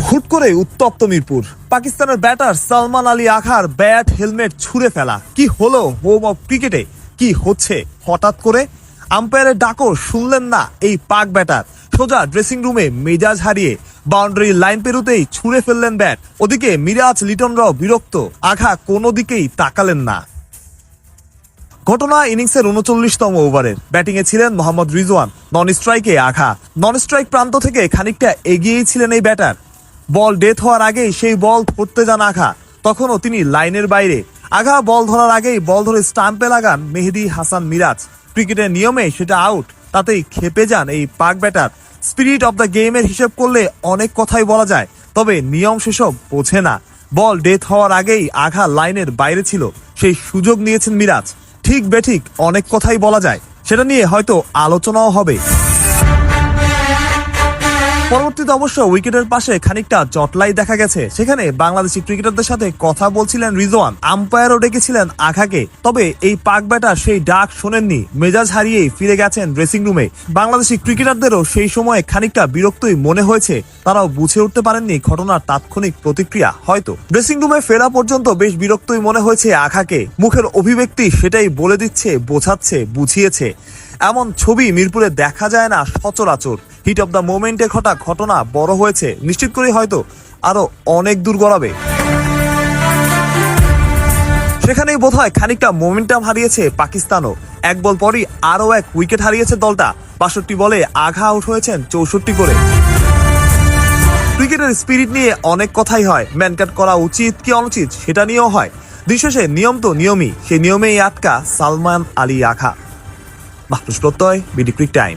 হুট করে উত্তপ্ত মিরপুর। পাকিস্তানের ব্যাটার সালমান আলী আখার ব্যাট হেলমেট ছুঁড়ে ফেলা। কি হলো হোম অফ ক্রিকেটে? কি হচ্ছে হঠাৎ করে? আম্পায়ারের ডাকও শুনলেন না এই পাক ব্যাটার। সোজা ড্রেসিং রুমে মেজাজ হারিয়ে বাউন্ডারি লাইন পেরুতেই ছুঁড়ে ফেললেন ব্যাট। ওদিকে মিরাজ লিটনরাও বিরক্ত। আঘা কোনো দিকেই তাকালেন না। ঘটনা ইনিংসের ৩৯তম ওভারের। ব্যাটিং এ ছিলেন মোহাম্মদ রিজওয়ান, নন স্ট্রাইকে আঘা। নন স্ট্রাইক প্রান্ত থেকে খানিকটা এগিয়েই ছিলেন এই ব্যাটার। বল ডেথ হওয়ার আগেই সেই বল ধরতে যান আঘা। তখনও তিনি লাইনের বাইরে। আঘা বল ধরার আগেই বল ধরে স্টাম্পে লাগান মেহেদী হাসান মিরাজ। ক্রিকেটের নিয়মে সেটা আউট। তাতেই খেপে যান এই পাক ব্যাটার। স্পিরিট অব দ্য গেমের হিসেব করলে অনেক কথাই বলা যায়, তবে নিয়ম সেসব বোঝে না। বল ডেথ হওয়ার আগেই আঘা লাইনের বাইরে ছিল, সেই সুযোগ নিয়েছেন মিরাজ। ঠিক বেঠিক অনেক কথাই বলা যায়, সেটা নিয়ে হয়তো আলোচনাও হবে। পরবর্তীতে অবশ্য উইকেটের পাশে খানিকটা জটলাই দেখা গেছে। সেখানে বাংলাদেশি ক্রিকেটারদের সাথে কথা বলছিলেন রিজওয়ান, আম্পায়ারও ডেকেছিলেন আঘাকে। তবে এই পাক ব্যাটার সেই ডাক শোনেননি, মেজাজ হারিয়েই ফিরে গেছেন ড্রেসিং রুমে। বাংলাদেশি ক্রিকেটারদেরও সেই সময়ে খানিকটা বিরক্তই মনে হয়েছে। তারাও বুঝে উঠতে পারেননি ঘটনার তাৎক্ষণিক প্রতিক্রিয়া। হয়তো ড্রেসিং রুমে ফেরা পর্যন্ত বেশ বিরক্তই মনে হয়েছে আঘাকে। মুখের অভিব্যক্তি সেটাই বলে দিচ্ছে, বোঝাচ্ছে, বুঝিয়েছে। এমন ছবি মিরপুরে দেখা যায় না সচরাচর। হিট অব দ্য মোমেন্টে ঘটা ঘটনা বড় হয়েছে, নিশ্চিত করে হয়তো আরো অনেক দূর গড়াবে। সেখানেই বোধহয় খানিকটা মোমেন্টাম হারিয়েছে পাকিস্তানও। এক বল পরই আরো এক উইকেট হারিয়েছে দলটা। ৬২ বলে আঘা আউট হয়েছেন ৬৪ করে। ক্রিকেটের স্পিরিট নিয়ে অনেক কথাই হয়। ম্যান কাট করা উচিত কি অনুচিত সেটা নিয়েও হয়। দিন শেষে নিয়ম তো নিয়মই, সেই নিয়মেই আটকা সালমান আলী আঘা। মাহফুজ প্রত্যয়, বিডি ক্রিক টাইম।